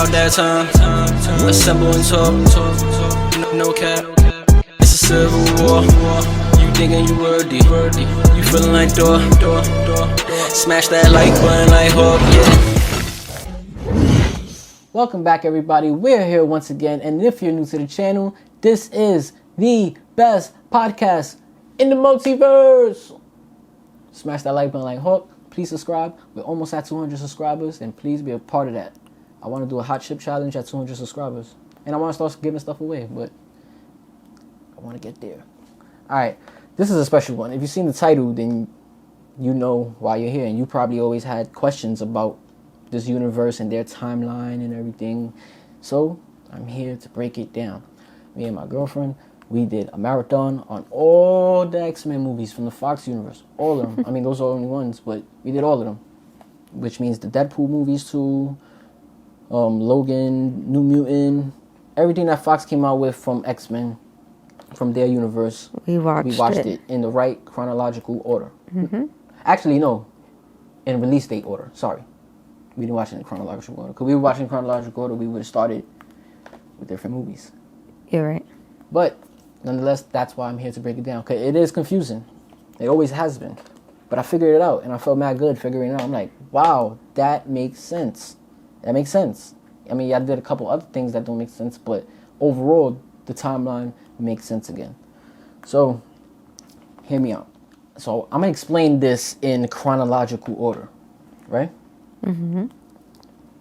about that time. Assemble and talk. No cap. It's a civil war. You thinking you worthy. You feeling like door. Smash that like button like Hawk, yeah. Welcome back, everybody. We're here once again, and if you're new to the channel, this is the best podcast in the multiverse. Smash that like button like Hawk. Please subscribe. We're almost at 200 subscribers, and please be a part of that. I want to do a hot chip challenge at 200 subscribers, and I want to start giving stuff away, but I want to get there. All right, this is a special one. If you've seen the title, then you know why you're here, and you probably always had questions about this universe and their timeline and everything. So I'm here to break it down. Me and my girlfriend, we did a marathon on all the X-Men movies from the Fox universe. All of them. I mean, those are the only ones, but we did all of them. Which means the Deadpool movies too, Logan, New Mutant, everything that Fox came out with from X-Men, from their universe. We watched it in the right chronological order. Mm-hmm. Actually, no, in release date order. Sorry. We didn't watch it in chronological order. Because we were watching in chronological order, we would have started with different movies. You're right. But nonetheless, that's why I'm here to break it down. Because it is confusing. It always has been. But I figured it out, and I felt mad good figuring it out. I'm like, wow, that makes sense. That makes sense. I mean, I did a couple other things that don't make sense, but overall, the timeline makes sense again. So, hear me out. So, I'm going to explain this in chronological order, right? Mm-hmm.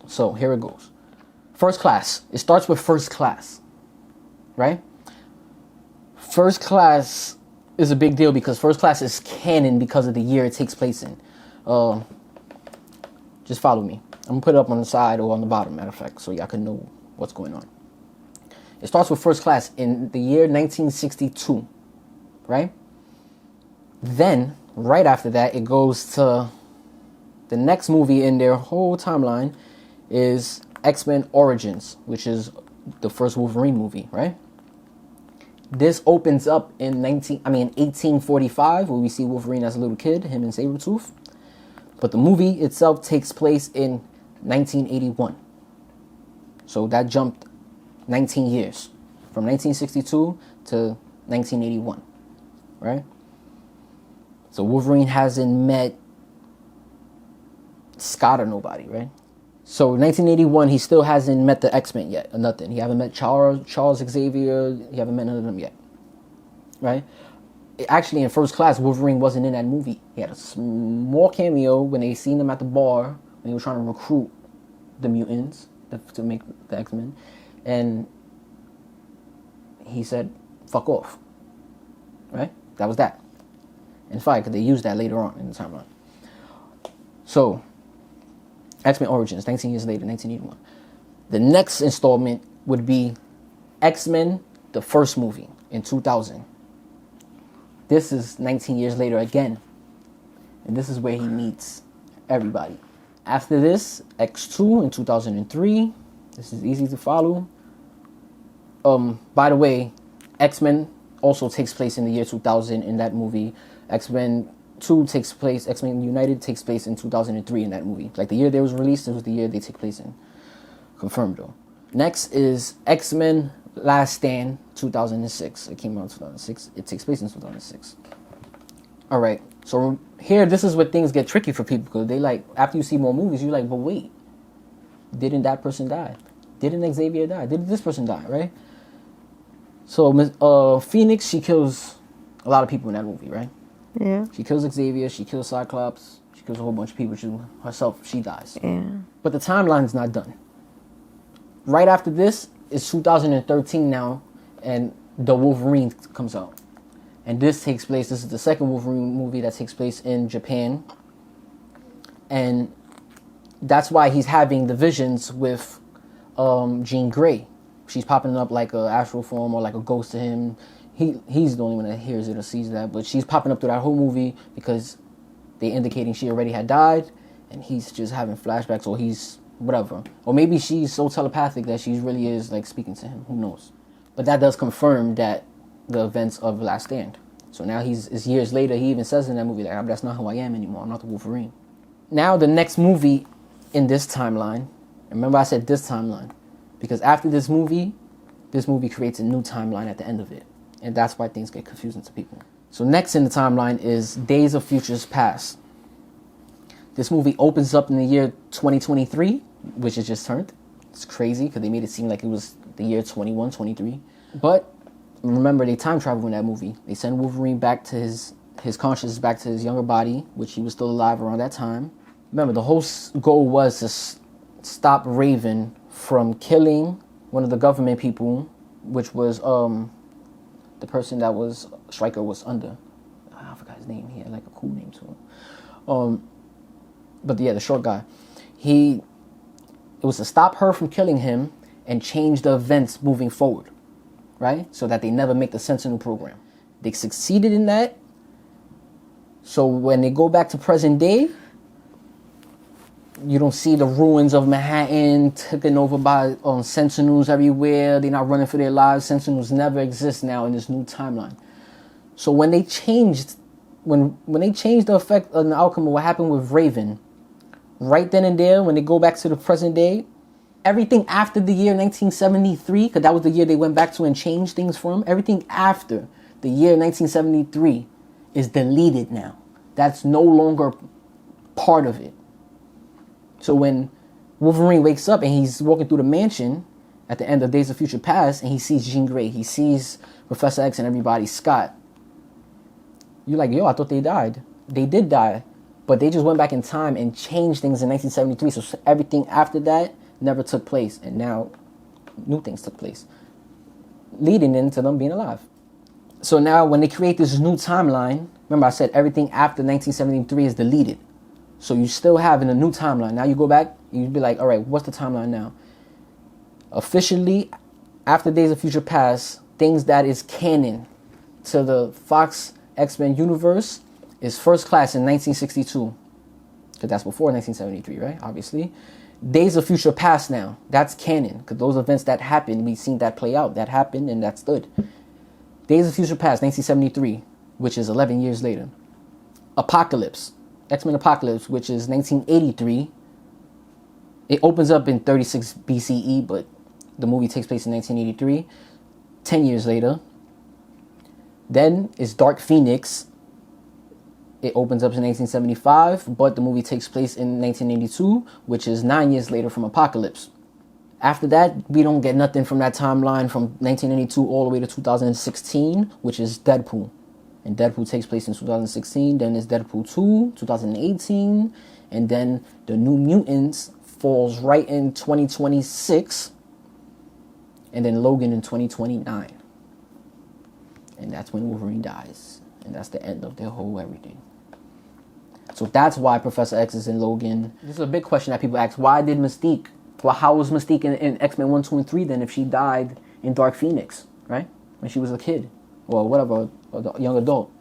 So, here it goes. First Class. It starts with First Class, right? First Class is a big deal because First Class is canon because of the year it takes place in. Just follow me. I'm going to put it up on the side or on the bottom, matter of fact, so y'all can know what's going on. It starts with First Class in the year 1962, right? Then, right after that, it goes to the next movie in their whole timeline is X-Men Origins, which is the first Wolverine movie, right? This opens up in 1845, where we see Wolverine as a little kid, him and Sabretooth. But the movie itself takes place in 1981. So that jumped 19 years, from 1962 to 1981, right? So Wolverine hasn't met Scott or nobody, right? So 1981, he still hasn't met the X-Men yet, or nothing. He haven't met Charles Xavier. He haven't met none of them yet, right? Actually, in First Class, Wolverine wasn't in that movie. He had a small cameo when they seen him at the bar when they were trying to recruit the mutants to make the X-Men, and he said, "Fuck off," right? That was that. And fine, because they used that later on in the timeline. So, X-Men Origins, 19 years later, 1981. The next installment would be X-Men, the first movie, in 2000. This is 19 years later again. And this is where he meets everybody. After this, X2 in 2003. This is easy to follow. By the way, X-Men also takes place in the year 2000 in that movie. X-Men United takes place in 2003 in that movie. Like the year they was released, this was the year they take place in. Confirmed though. Next is X-Men Last Stand, 2006. It came out in 2006. It takes place in 2006. Alright, so here, this is where things get tricky for people because they like, after you see more movies, you're like, but wait, didn't that person die? Didn't Xavier die? Didn't this person die, right? So, Phoenix, she kills a lot of people in that movie, right? Yeah. She kills Xavier, she kills Cyclops, she kills a whole bunch of people. She dies. Yeah. But the timeline's not done. Right after this is 2013 now, and the Wolverine comes out. And this is the second Wolverine movie that takes place in Japan. And that's why he's having the visions with Jean Grey. She's popping up like a astral form or like a ghost to him. He's the only one that hears it or sees that, but she's popping up through that whole movie because they indicating she already had died, and he's just having flashbacks, or he's whatever, or maybe she's so telepathic that she really is like speaking to him. Who knows? But that does confirm that the events of Last Stand. So now it's years later. He even says in that movie that that's not who I am anymore. I'm not the Wolverine. Now the next movie in this timeline, And remember I said this timeline. Because after this movie creates a new timeline at the end of it. And that's why things get confusing to people. So next in the timeline is Days of Futures Past. This movie opens up in the year 2023, which it just turned. It's crazy because they made it seem like it was the year 2123. But remember, they time travel in that movie. They send Wolverine back to his consciousness, back to his younger body, which he was still alive around that time. Remember, the whole goal was to stop Raven from killing one of the government people, which was the person that was Stryker was under. I forgot his name. He had like a cool name to him. But yeah, the short guy. It was to stop her from killing him and change the events moving forward, right? So that they never make the Sentinel program. They succeeded in that. So when they go back to present day, you don't see the ruins of Manhattan taken over by Sentinels everywhere. They're not running for their lives. Sentinels never exist now in this new timeline. So when they changed, when they changed the effect and the outcome of what happened with Raven, right then and there, when they go back to the present day, everything after the year 1973, because that was the year they went back to and changed things for him, everything after the year 1973 is deleted now. That's no longer part of it. So when Wolverine wakes up and he's walking through the mansion at the end of Days of Future Past and he sees Jean Grey, he sees Professor X and everybody, Scott, you're like, yo, I thought they died. They did die, but they just went back in time and changed things in 1973. So everything after that never took place, and now new things took place, leading into them being alive. So now when they create this new timeline, remember I said everything after 1973 is deleted. So you still have in a new timeline. Now you go back, you'd be like, all right, what's the timeline now? Officially, after Days of Future Past, things that is canon to the Fox X-Men universe is First Class in 1962. Because that's before 1973, right? Obviously. Days of Future Past now, that's canon. Because those events that happened, we've seen that play out. That happened and that stood. Days of Future Past, 1973, which is 11 years later. Apocalypse. X-Men Apocalypse, which is 1983. It opens up in 36 BCE, but the movie takes place in 1983. 10 years later. Then is Dark Phoenix. It opens up in 1975, but the movie takes place in 1982, which is 9 years later from Apocalypse. After that, we don't get nothing from that timeline from 1982 all the way to 2016, which is Deadpool. And Deadpool takes place in 2016. Then there's Deadpool 2, 2018. And then the New Mutants falls right in 2026. And then Logan in 2029. And that's when Wolverine dies. And that's the end of their whole everything. So that's why Professor X is in Logan. This is a big question that people ask. Why did Mystique? Well, how was Mystique in X-Men 1, 2, and 3 then if she died in Dark Phoenix, right? When she was a kid. Or whatever, a young adult.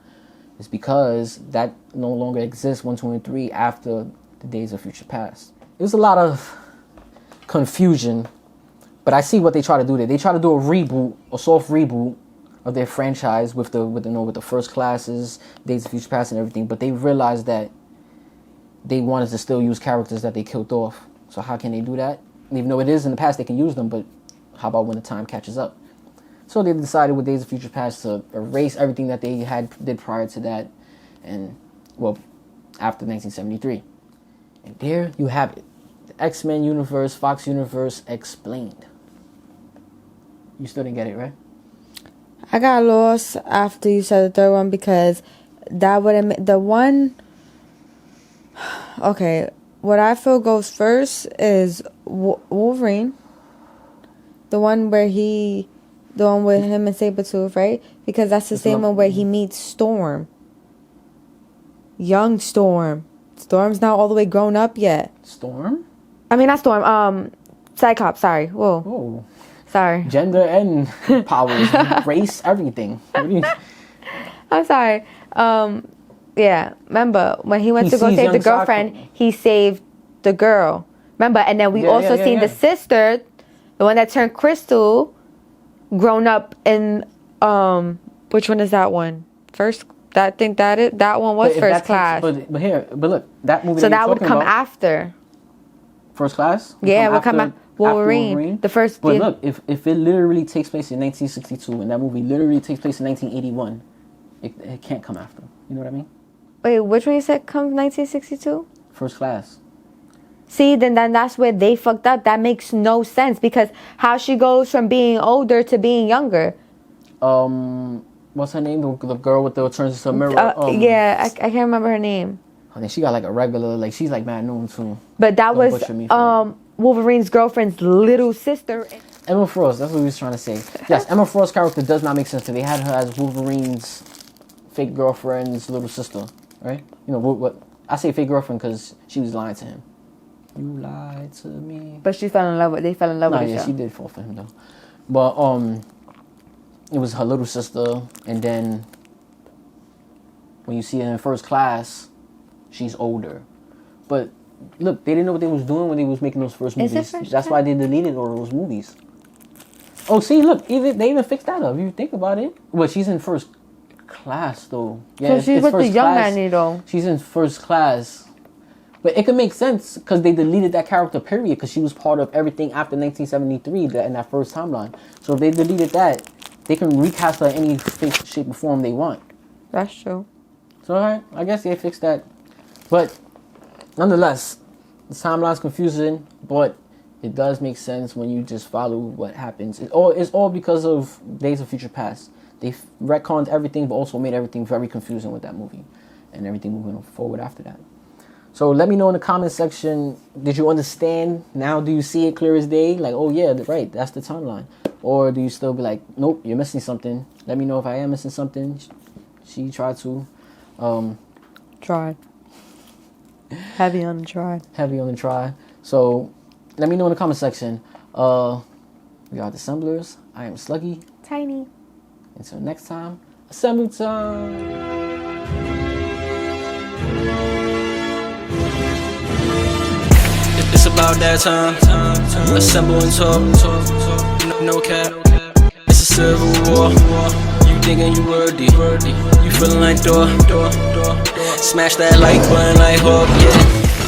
It's because that no longer exists 1, 2, and 3 after the Days of Future Past. There's a lot of confusion. But I see what they try to do there. They try to do a reboot, a soft reboot of their franchise with the First Classes, Days of Future Past and everything, but they realized that they wanted to still use characters that they killed off. So how can they do that? Even though it is in the past, they can use them, but how about when the time catches up? So they decided with Days of Future Past to erase everything that they did prior to that, and well, after 1973. And there you have it, the X-Men universe, Fox universe explained. You still didn't get it, right? I got lost after you said the third one because that would have the one. Okay, what I feel goes first is Wolverine. The one with him and Sabretooth, right? Because that's the same one where he meets Storm. Young Storm. Storm's not all the way grown up yet. Storm? I mean, not Storm. Cyclops. Sorry. Whoa. Whoa. Sorry. Gender and powers, race, everything. What do you... I'm sorry. Yeah. Remember when he went to go save the girlfriend, he saved the girl. Remember, and then we also seen the sister, the one that turned crystal, grown up in which one is that one? First. I think that one was First Class. But look, that movie. So that would come after. First Class? Yeah, will come after Wolverine. The first. But look, if it literally takes place in 1962 and that movie literally takes place in 1981, it can't come after. You know what I mean? Wait, which one you said comes 1962? First Class. See, then that's where they fucked up. That makes no sense because how she goes from being older to being younger. What's her name? The girl with the turns into a mirror. Yeah, I can't remember her name. I think she got like a regular, like she's like Mad Noon too. But that was Wolverine's girlfriend's little sister. Emma Frost. That's what we was trying to say. Yes, Emma Frost's character does not make sense. They had her as Wolverine's fake girlfriend's little sister, right? You know what? I say fake girlfriend because she was lying to him. You lied to me. But she fell in love with. They fell in love with each other. She did fall for him though. But it was her little sister, and then when you see her in First Class, she's older. But look, they didn't know what they was doing when they was making those first movies. That's why they deleted all those movies. Oh, see, look, they even fixed that up. If you think about it. Well, she's in First Class though. Yeah, so she's with the young man though. She's in First Class. But it could make sense because they deleted that character, period, because she was part of everything after 1973 in that first timeline. So if they deleted that, they can recast her in any shape or form they want. That's true. So, all right, I guess they fixed that. But nonetheless, the timeline's confusing, but it does make sense when you just follow what happens. It's all because of Days of Future Past. They retconned everything, but also made everything very confusing with that movie and everything moving forward after that. So let me know in the comment section, did you understand? Now do you see it clear as day? Like, oh yeah, right, that's the timeline. Or do you still be like, nope, you're missing something. Let me know if I am missing something. She tried to. Tried. Heavy on the try. Heavy on the try. So let me know in the comment section. We are the Assemblers. I am Sluggy. Tiny. Until next time, Assemble Time. It's about that time. Assemble and talk. No cap. It's a civil war. You thinking you worthy. You feeling like door. Smash that like button like Hawk. Yeah.